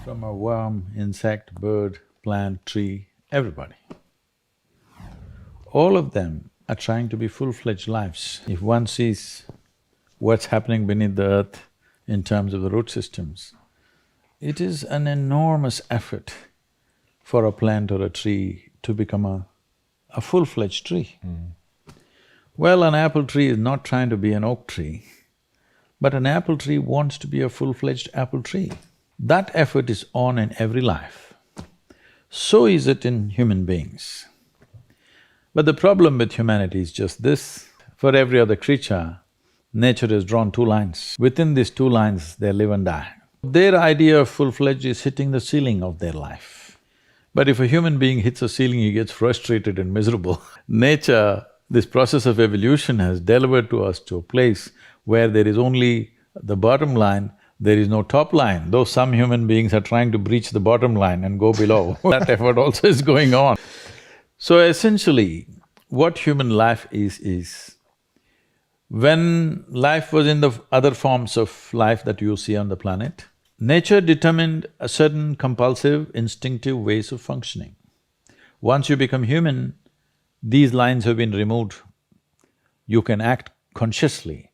from a worm, insect, bird, plant, tree, everybody. All of them are trying to be full-fledged lives. If one sees what's happening beneath the earth in terms of the root systems, it is an enormous effort for a plant or a tree to become a full-fledged tree. Well, an apple tree is not trying to be an oak tree, but an apple tree wants to be a full-fledged apple tree. That effort is on in every life. So is it in human beings. But the problem with humanity is just this: for every other creature, nature has drawn two lines. Within these two lines, they live and die. Their idea of full-fledged is hitting the ceiling of their life. But if a human being hits a ceiling, he gets frustrated and miserable. Nature, this process of evolution has delivered to us to a place where there is only the bottom line, there is no top line, though some human beings are trying to breach the bottom line and go below. That effort also is going on. So essentially, what human life is when life was in the other forms of life that you see on the planet, nature determined a certain compulsive, instinctive ways of functioning. Once you become human, these lines have been removed. You can act consciously.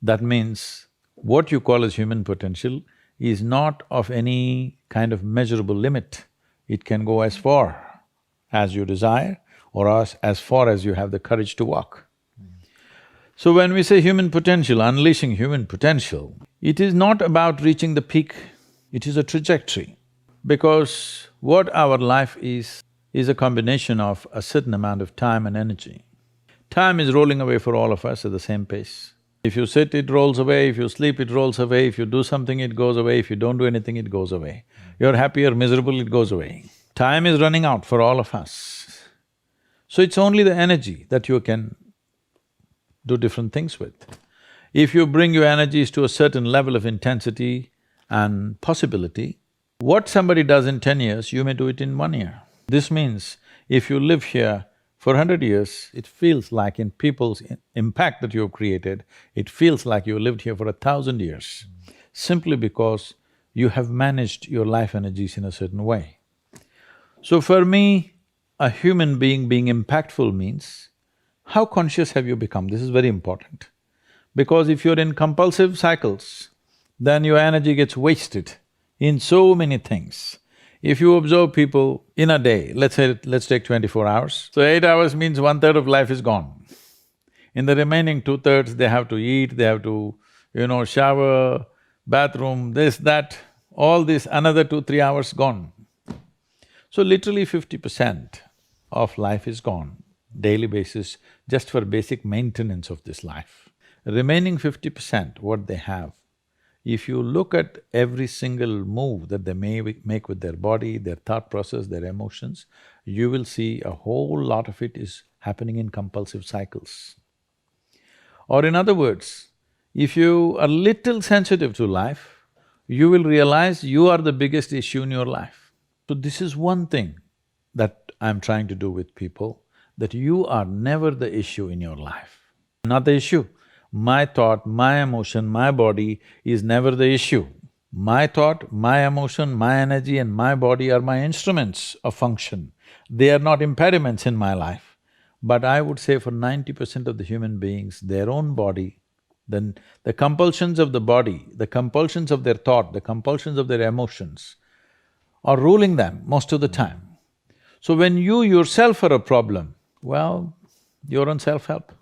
That means what you call as human potential is not of any kind of measurable limit. It can go as far as you desire or as far as you have the courage to walk. So when we say human potential, unleashing human potential, it is not about reaching the peak, it is a trajectory. Because what our life is a combination of a certain amount of time and energy. Time is rolling away for all of us at the same pace. If you sit, it rolls away, if you sleep, it rolls away, if you do something, it goes away, if you don't do anything, it goes away. You're happy or miserable, it goes away. Time is running out for all of us. So it's only the energy that you can do different things with. If you bring your energies to a certain level of intensity and possibility, what somebody does in 10 years, you may do it in 1 year. This means if you live here for 100 years, it feels like in people's impact that you've created, it feels like you lived here for 1,000 years, simply because you have managed your life energies in a certain way. So for me, a human being impactful means, how conscious have you become? This is very important. Because if you're in compulsive cycles, then your energy gets wasted in so many things. If you observe people in a day, let's take 24 hours, so 8 hours means 1/3 of life is gone. In the remaining 2/3, they have to eat, they have to, shower, bathroom, this, that, all this, another 2-3 hours gone. So literally 50% of life is gone, daily basis, just for basic maintenance of this life. Remaining 50%, what they have, if you look at every single move that they may make with their body, their thought process, their emotions, you will see a whole lot of it is happening in compulsive cycles. Or in other words, if you are little sensitive to life, you will realize you are the biggest issue in your life. So this is one thing that I'm trying to do with people, that you are never the issue in your life. Not the issue. My thought, my emotion, my body is never the issue. My thought, my emotion, my energy and my body are my instruments of function. They are not impediments in my life. But I would say for 90% of the human beings, their own body, then the compulsions of the body, the compulsions of their thought, the compulsions of their emotions are ruling them most of the time. So when you yourself are a problem, well, you're on self-help.